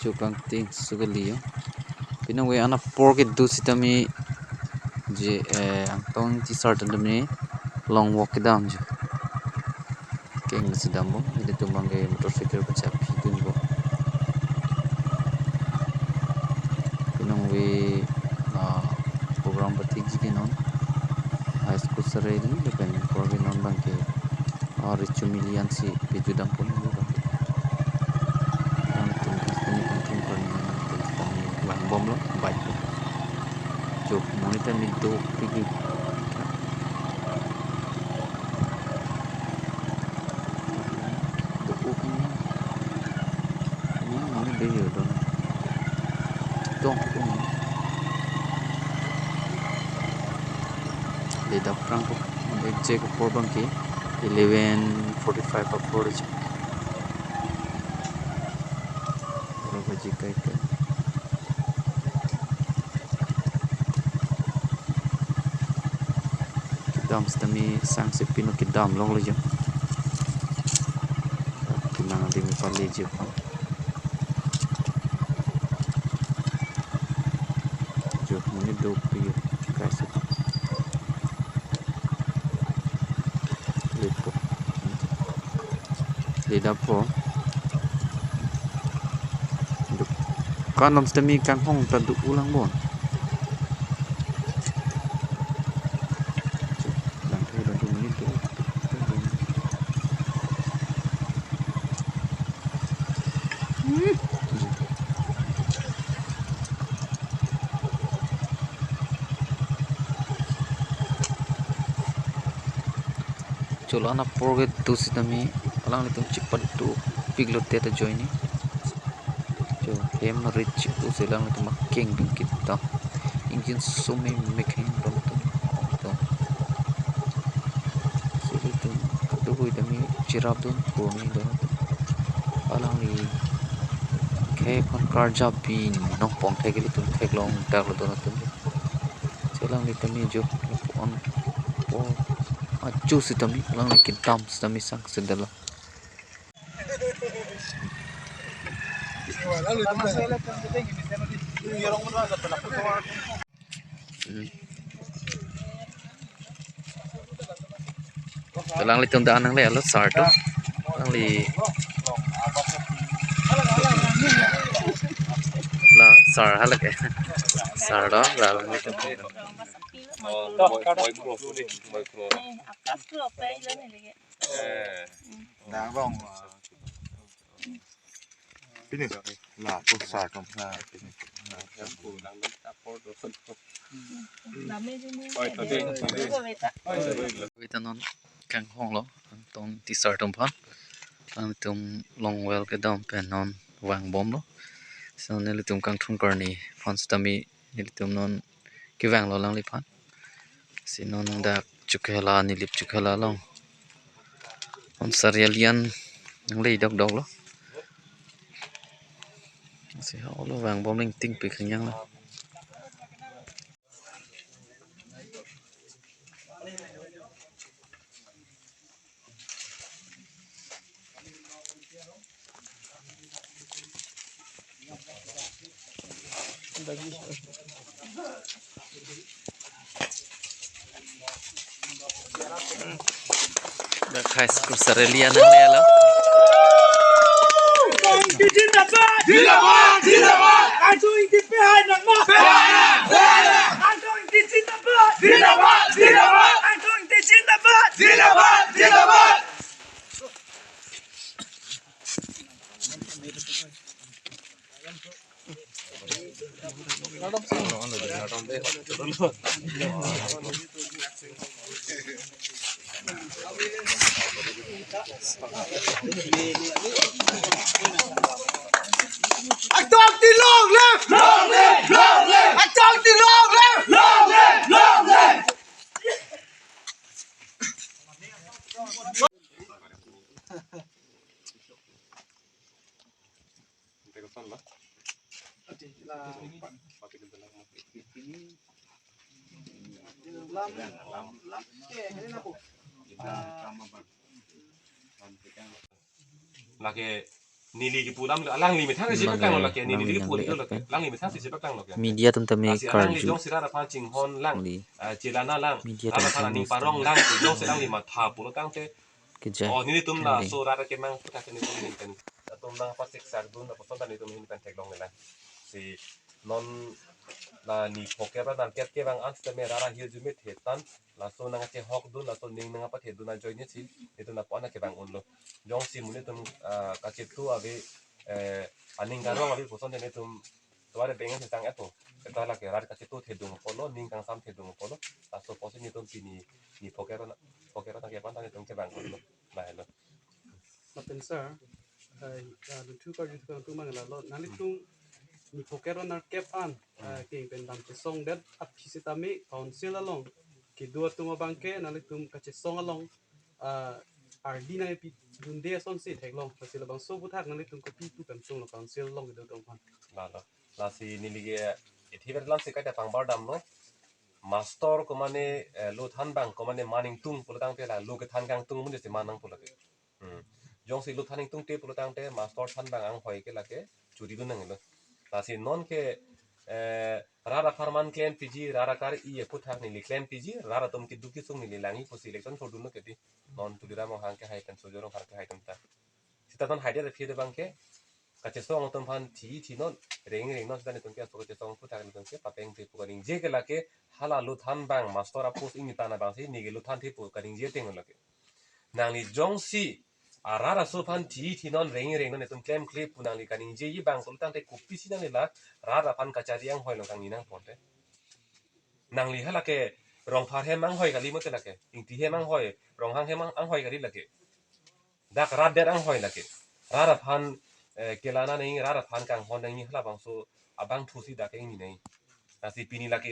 Jokang ting sugali yo pinang we anak pork du sitami je angtong ti sartan demi long walk dam je keng sidam bo ini tumbang ke motorcycle ko chap hitun bo pinang we program batik ji non high school sareli lepen pork non bang ke richu milian si pijudam pun bo bang tum kastani kantong ko ni bang bom lo baik jok monitor ni do pigi Leda prang ko exact porbang ki 11:45 pa porj baji kai kai kidam stami sang se pino kidam long le jo kinang di mi pali je pa jo muni do pi kai se lepo leda po kanam stami kang hong tadu ulang bon lang thai do muni do cholo na porge tu sitami alang litum chipat tu piglot te ta joini jo hem rich u selang litum king dum kita ingin sumi mekhen dum to silitum kadu hui dami chirap dun purni do alang li khe kon karja bin nong pong thegeli tum theglong daklo do tum selang litami jo on po acu sitami alang li kitam sitami sang sedala Talang li tung daan nang le alot sarto lang li la sar halak sar đó là lang li tung Ini lah pusat kompa. kita non kang hong lo tong ti sar tom phan ang tum long well ke dom pen non wang bom lo so ne li tum kang thung kar ni phon stami ni li tum non ki wang lo lang li phan si non da chukela ni lip chukela lo on sarialian nang lei dok dok lo si ho lo wang bom ling ting pi khang yang lo da khai school sarelian nang le lo Zindabad! Zindabad! Aku ingin PH nak mah. Aku ingin Zindabad! Zindabad! Zindabad! Aku ingin Zindabad! Zindabad! Zindabad! I talk the long left, long left, long left. I talk the long left, long left, long left. laki nili ki pulam lang li methang si bakang laki nili ki puli lo laki lang li methang si bakang laki media tentu me si lang li karju jong sira pa ching hon lang li cilana lang media ala tentu pa ning parong lang jong si lang li ma tha pulo tang te keja oh nili tum la so rara ke mang puta ke ni tum ni kan tum lang pa sik sak dun pa ton ni tum ni kan tek long la si non la ni poke ra dan ket ke bang ans te me rara hiu ju me thetan la so nang che hok dun la so ning nang pa the dun na join ni si itu na pa na ke bang un lo jong si mune tum ka che tu ave aning garong ave poson ni tum tuare pengen tentang itu kita lagi rar ka che tu the dung polo ning kang sam the dung polo la so poson ni tum ni poke ra na ke pan ta ni tum ke bang un lo la hello mà pensar lu tu ka tu tu mang la lo nali tung ni pokero na kep an ke ben dam che song dat ap pisitami council along ki dua tu ma bangke nali tum ka che song along ardi na pi dunde son si thek long ka sila bang so bu thak nali tum ko pi tu kan song lo council long de dong pan la si nilige iti berlan si kata pang bar dam no master ko mane lo than bang ko mane maning tung pulo tang te la lo ke than kang tung mun de manang pulo ke jong si lo thaning tung te pulo tang te master than bang ang hoi ke la ke churi du nang lo la si non ke rara farman claim pg rara kar i e puthak ni li claim pg rara tum ki duki sung ni li langi ko selection for du no ke ti non tulira mo hang ke hai tan so joro hang ke hai tan ta sita ton hai de fi de bang ke ka che song ton phan thi non reng non sita ni ton ke so ke song puthak ni ton ke papeng te pu ka ring je ke la ke hala lu than bang master apus ing ta na bang si ni ge lu than te pu ka ring je teng la ke nang ni jong si arara so phan thi non reng non ton claim clip pu nang li ka ring je yi bang so tang te kupi si nang la rara phan ka chari ang hoi lo kang ni nang pon te nang li hala ke rong phar he mang hoi ka li mo te la ke ing ti he mang hoi rong hang he mang ang hoi ka li la ke dak rat der ang hoi la ke rara phan kelana nei rara phan kang hon nei hala bang so abang thusi da ke ni nei asi pini la ke